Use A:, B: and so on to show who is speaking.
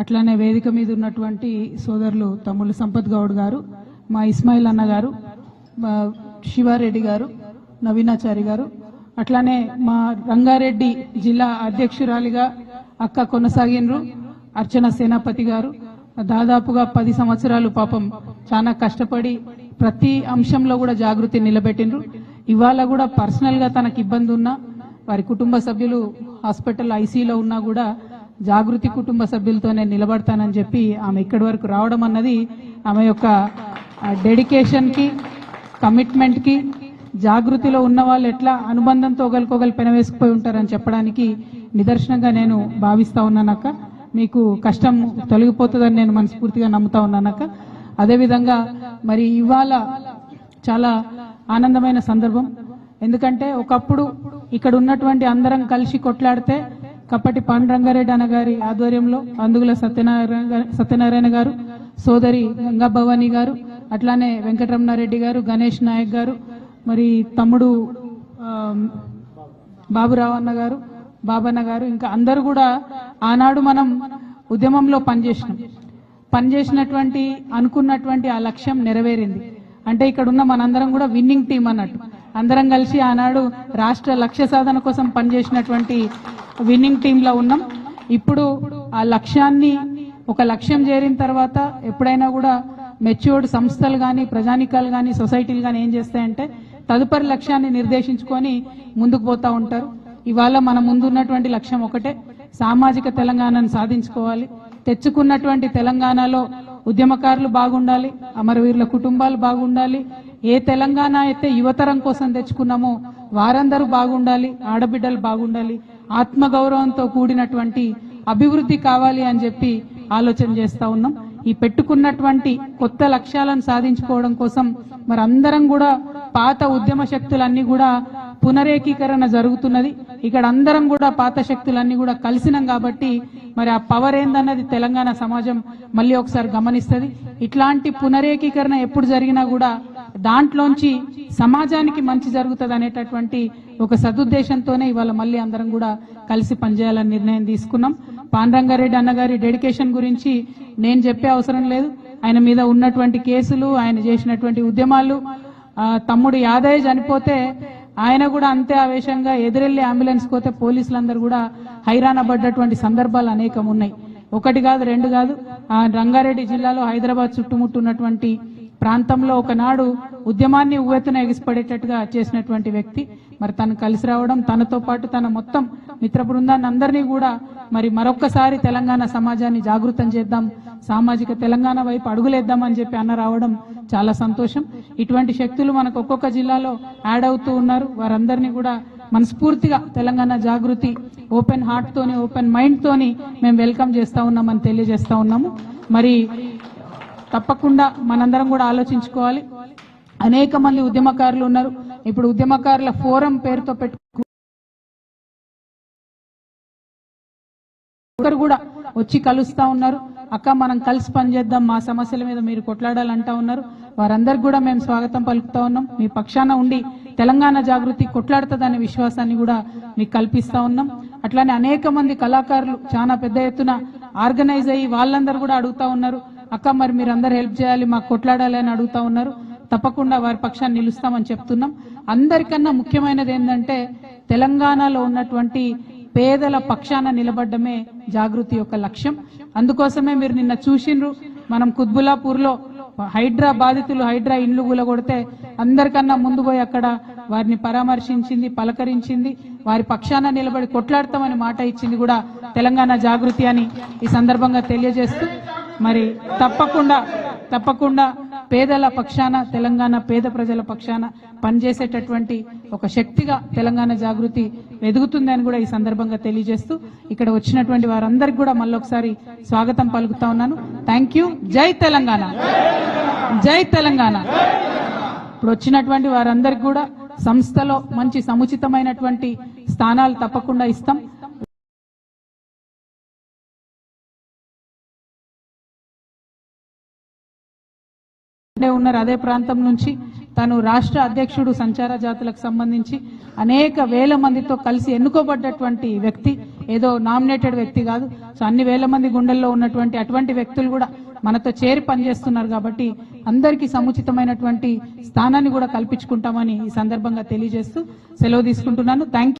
A: అట్లానే వేదిక మీద ఉన్నటువంటి సోదరులు తమ్ముళ్ళు సంపత్ గౌడ్ గారు, మా ఇస్మాయిల్ అన్న గారు, మా శివారెడ్డి గారు, నవీనాచారి గారు, అట్లానే మా రంగారెడ్డి జిల్లా అధ్యక్షురాలిగా అక్క కొనసాగినరు అర్చన సేనాపతి గారు. దాదాపుగా 10 సంవత్సరాలు పాపం చాలా కష్టపడి ప్రతి అంశంలో కూడా జాగృతి నిలబెట్టినరు. ఇవాళ కూడా పర్సనల్ గా తనకు ఇబ్బంది ఉన్నా, వారి కుటుంబ సభ్యులు హాస్పిటల్ ఐసీలో ఉన్నా కూడా జాగృతి కుటుంబ సభ్యులతోనే నిలబడతానని చెప్పి ఆమె ఇక్కడి వరకు రావడం అన్నది ఆమె యొక్క డెడికేషన్ కి, కమిట్మెంట్ కి, జాగృతిలో ఉన్న వాళ్ళు ఎట్లా అనుబంధంతో ఒకరికొకరు పెనవేసుకుపోయి ఉంటారని చెప్పడానికి నిదర్శనంగా నేను భావిస్తా ఉన్నానక్క. మీకు కష్టం తొలగిపోతుందని నేను మనస్ఫూర్తిగా నమ్ముతా ఉన్నానక్క. అదేవిధంగా మరి ఇవాళ చాలా ఆనందమైన సందర్భం. ఎందుకంటే ఒకప్పుడు ఇక్కడ ఉన్నటువంటి అందరం కలిసి కొట్లాడితే కప్పటి పాండురంగారెడ్డి అన్న గారి ఆధ్వర్యంలో అందుగుల సత్యనారాయణ గారు, సోదరి గంగా భవానీ గారు, అట్లానే వెంకటరమణారెడ్డి గారు, గణేష్ నాయక్ గారు, మరి తమ్ముడు బాబురావు అన్న గారు, బాబన్న గారు, ఇంకా అందరూ కూడా ఆనాడు మనం ఉద్యమంలో పనిచేసినటువంటి అనుకున్నటువంటి ఆ లక్ష్యం నెరవేరింది. అంటే ఇక్కడ ఉన్న మనందరం కూడా విన్నింగ్ టీం అన్నట్టు, అందరం కలిసి ఆనాడు రాష్ట్ర లక్ష్య సాధన కోసం పనిచేసినటువంటి విన్నింగ్ టీంలో ఉన్నాం. ఇప్పుడు ఆ లక్ష్యాన్ని, ఒక లక్ష్యం చేరిన తర్వాత ఎప్పుడైనా కూడా మెచ్యూర్డ్ సంస్థలు కానీ, ప్రజానికాలు కానీ, సొసైటీలు కానీ ఏం చేస్తాయంటే తదుపరి లక్ష్యాన్ని నిర్దేశించుకొని ముందుకు పోతా ఉంటారు. ఇవాళ మన ముందున్నటువంటి లక్ష్యం ఒకటే, సామాజిక తెలంగాణను సాధించుకోవాలి. తెచ్చుకున్నటువంటి తెలంగాణలో ఉద్యమకారులు బాగుండాలి, అమరవీరుల కుటుంబాలు బాగుండాలి. ఏ తెలంగాణ అయితే యువతరం కోసం తెచ్చుకున్నామో వారందరూ బాగుండాలి, ఆడబిడ్డలు బాగుండాలి, ఆత్మగౌరవంతో కూడినటువంటి అభివృద్ధి కావాలి అని చెప్పి ఆలోచన చేస్తా ఉన్నాం. ఈ పెట్టుకున్నటువంటి కొత్త లక్ష్యాలను సాధించుకోవడం కోసం మరి అందరం కూడా పాత ఉద్యమ శక్తులన్నీ కూడా పునరేకీకరణ జరుగుతున్నది. ఇక్కడ అందరం కూడా పాత శక్తులన్నీ కూడా కలిసినాం కాబట్టి మరి ఆ పవర్ ఏందన్నది తెలంగాణ సమాజం మళ్ళీ ఒకసారి గమనిస్తుంది. ఇట్లాంటి పునరేకీకరణ ఎప్పుడు జరిగినా కూడా దాంట్లోంచి సమాజానికి మంచి జరుగుతుంది అనేటటువంటి ఒక సదుద్దేశంతోనే ఇవాళ మళ్ళీ అందరం కూడా కలిసి పనిచేయాలని నిర్ణయం తీసుకున్నాం. పాండురంగారెడ్డి అన్నగారి డెడికేషన్ గురించి నేను చెప్పే అవసరం లేదు. ఆయన మీద ఉన్నటువంటి కేసులు, ఆయన చేసినటువంటి ఉద్యమాలు, తమ్ముడు యాదయ్య చనిపోతే ఆయన కూడా అంతే ఆవేశంగా ఎదురెళ్లి అంబులెన్స్ పోతే పోలీసులందరూ కూడా హైరాణపడ్డటువంటి సందర్భాలు అనేకం ఉన్నాయి. ఒకటి కాదు, రెండు కాదు. ఆ రంగారెడ్డి జిల్లాలో హైదరాబాద్ చుట్టుముట్టున్నటువంటి ప్రాంతంలో ఒకనాడు ఉద్యమాన్ని ఉవ్వెత్తున ఎగిసిపడేటట్టుగా చేసినటువంటి వ్యక్తి. మరి తను కలిసి రావడం, తనతో పాటు తన మొత్తం మిత్ర బృందాన్ని అందరినీ కూడా మరి మరొక్కసారి తెలంగాణ సమాజాన్ని జాగృతం చేద్దాం, సామాజిక తెలంగాణ వైపు అడుగులేద్దామని చెప్పి అన్న రావడం చాలా సంతోషం. ఇటువంటి శక్తులు మనకు ఒక్కొక్క జిల్లాలో యాడ్ అవుతూ ఉన్నారు. వారందరినీ కూడా మనస్ఫూర్తిగా తెలంగాణ జాగృతి ఓపెన్ హార్ట్ తోని, ఓపెన్ మైండ్ తోని మేము వెల్కమ్ చేస్తా ఉన్నామని తెలియజేస్తా ఉన్నాము. మరి తప్పకుండా మనందరం కూడా ఆలోచించుకోవాలి. అనేక మంది ఉద్యమకారులు ఉన్నారు. ఇప్పుడు ఉద్యమకారుల ఫోరం పేరుతో ఒకరు కూడా వచ్చి కలుస్తా ఉన్నారు. అక్క మనం కలిసి పనిచేద్దాం, మా సమస్యల మీద మీరు కొట్లాడాలంటా ఉన్నారు. వారందరికి కూడా మేము స్వాగతం పలుకుతా ఉన్నాం. మీ పక్షాన ఉండి తెలంగాణ జాగృతి కొట్లాడుతుందనే విశ్వాసాన్ని కూడా మీకు కల్పిస్తా ఉన్నాం. అట్లానే అనేక మంది కళాకారులు చాలా పెద్ద ఎత్తున ఆర్గనైజ్ అయ్యి వాళ్ళందరూ కూడా అడుగుతా ఉన్నారు, అక్క మరి మీరు అందరు హెల్ప్ చేయాలి, మాకు కొట్లాడాలి అని అడుగుతా ఉన్నారు. తప్పకుండా వారి పక్షాన్ని నిలుస్తామని చెప్తున్నాం. అందరికన్నా ముఖ్యమైనది ఏంటంటే తెలంగాణలో ఉన్నటువంటి పేదల పక్షాన నిలబడ్డమే జాగృతి యొక్క లక్ష్యం. అందుకోసమే మీరు నిన్న చూసిండ్రు, మనం కుత్బులాపూర్లో హైడ్రా బాధితులు హైడ్రా ఇండ్లు కూలగొడితే అందరికన్నా ముందు పోయి అక్కడ వారిని పరామర్శించింది, పలకరించింది, వారి పక్షాన నిలబడి కొట్లాడతామని మాట ఇచ్చింది కూడా తెలంగాణ జాగృతి అని ఈ సందర్భంగా తెలియజేస్తూ మరి తప్పకుండా పేదల పక్షాన, తెలంగాణ పేద ప్రజల పక్షాన పనిచేసేటటువంటి ఒక శక్తిగా తెలంగాణ జాగృతి ఎదుగుతుందని కూడా ఈ సందర్భంగా తెలియజేస్తూ ఇక్కడ వచ్చినటువంటి వారందరికీ కూడా మళ్ళొకసారి స్వాగతం పలుకుతా ఉన్నాను. Thank you. జై తెలంగాణ, జై తెలంగాణ. ఇప్పుడు వచ్చినటువంటి వారందరికీ కూడా సంస్థలో మంచి సముచితమైనటువంటి స్థానాలు తప్పకుండా ఇస్తాం. ఉన్నారు అదే ప్రాంతం నుంచి తను రాష్ట్ర అధ్యక్షుడు సంచార జాతులకు సంబంధించి అనేక వేల మందితో కలిసి ఎన్నుకోబడ్డటువంటి వ్యక్తి. ఏదో నామినేటెడ్ వ్యక్తి కాదు. సో అన్ని వేల మంది గుండెల్లో ఉన్నటువంటి అటువంటి వ్యక్తులు కూడా మనతో చేరి పనిచేస్తున్నారు కాబట్టి అందరికీ సముచితమైనటువంటి స్థానాన్ని కూడా కల్పించుకుంటామని ఈ సందర్భంగా తెలియజేస్తూ సెలవు తీసుకుంటున్నాను. థ్యాంక్